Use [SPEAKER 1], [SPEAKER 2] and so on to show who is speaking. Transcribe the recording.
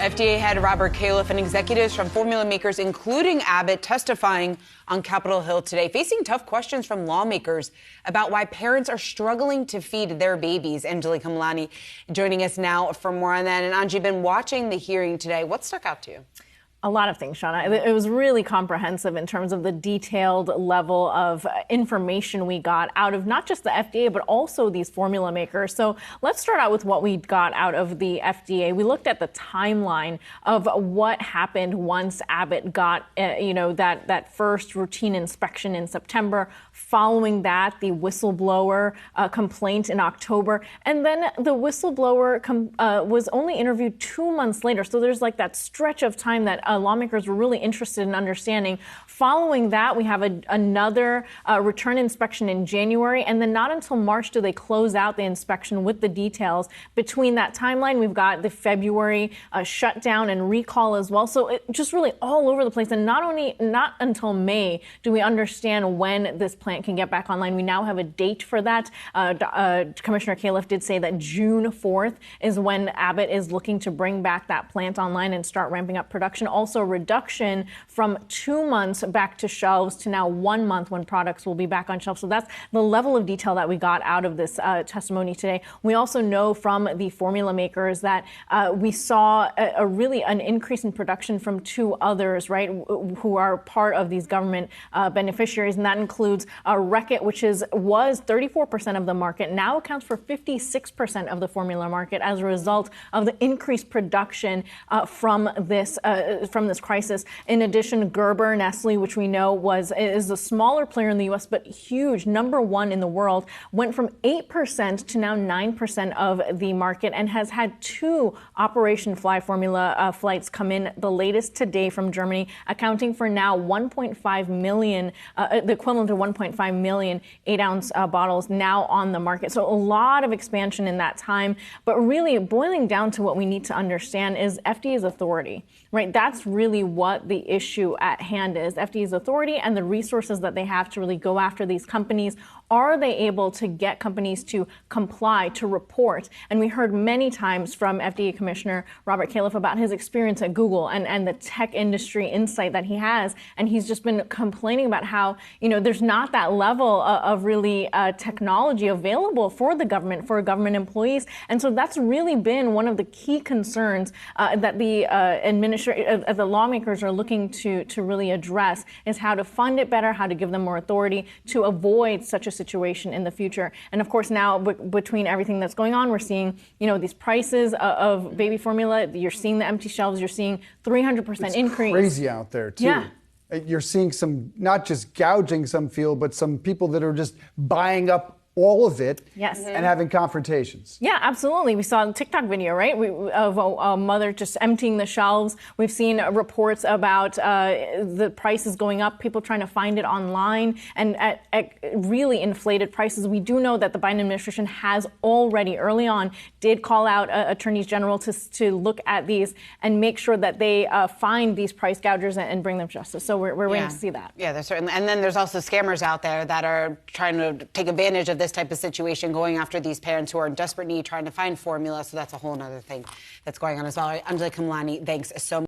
[SPEAKER 1] FDA head Robert Califf and executives from formula makers, including Abbott, testifying on Capitol Hill today, facing tough questions from lawmakers about why parents are struggling to feed their babies. Anjalee Khemlani joining us now for more on that. And Anji, been watching the hearing today. What stuck out to you?
[SPEAKER 2] A lot of things, Shauna. It was really comprehensive in terms of the detailed level of information we got out of not just the FDA, but also these formula makers. So let's start out with what we got out of the FDA. We looked at the timeline of what happened once Abbott got, that first routine inspection in September. Following that, the whistleblower complaint in October. And then the whistleblower was only interviewed 2 months later. So there's like that stretch of time that lawmakers were really interested in understanding. Following that, we have another return inspection in January, and then not until March do they close out the inspection with the details. Between that timeline, we've got the February shutdown and recall as well. So it just really all over the place. And not until May do we understand when this plant can get back online. We now have a date for that. Commissioner Califf did say that June 4th is when Abbott is looking to bring back that plant online and start ramping up production. Also a reduction from 2 months back to shelves to now 1 month when products will be back on shelves. So that's the level of detail that we got out of this testimony today. We also know from the formula makers that we saw an increase in production from 2 others, right, who are part of these government beneficiaries. And that includes Reckitt, which was 34% of the market, now accounts for 56% of the formula market as a result of the increased production from this crisis. In addition, Gerber, Nestle, which we know is a smaller player in the U.S. but huge, number 1 in the world, went from 8% to now 9% of the market and has had 2 Operation Fly formula flights come in, the latest today from Germany, accounting for now 1.5 million, the equivalent to 1.5 million 8-ounce bottles now on the market. So a lot of expansion in that time. But really boiling down to what we need to understand is FDA's authority, right? That's really what the issue at hand is. FDA's authority and the resources that they have to really go after these companies. Are they able to get companies to comply, to report? And we heard many times from FDA Commissioner Robert Califf about his experience at Google and the tech industry insight that he has. And he's just been complaining about how, there's not that level of really technology available for the government, for government employees. And so that's really been one of the key concerns that the lawmakers are looking to really address, is how to fund it better, how to give them more authority to avoid such a situation in the future. And of course, now between everything that's going on, we're seeing, these prices of baby formula. You're seeing the empty shelves. You're seeing 300% increase.
[SPEAKER 3] Crazy out there too.
[SPEAKER 2] Yeah.
[SPEAKER 3] You're seeing some, not just gouging some feel, but some people that are just buying up all of it,
[SPEAKER 2] yes,
[SPEAKER 3] and having confrontations.
[SPEAKER 2] Yeah, absolutely. We saw a TikTok video, right, of a mother just emptying the shelves. We've seen reports about the prices going up, people trying to find it online, and at really inflated prices. We do know that the Biden administration has already, early on, did call out attorneys general to look at these and make sure that they find these price gougers and bring them to justice. So we're waiting to see that.
[SPEAKER 1] Yeah, there's certainly. And then there's also scammers out there that are trying to take advantage of this type of situation, going after these parents who are in desperate need, trying to find formula. So that's a whole other thing that's going on as well. Anjalee Khemlani, thanks so much.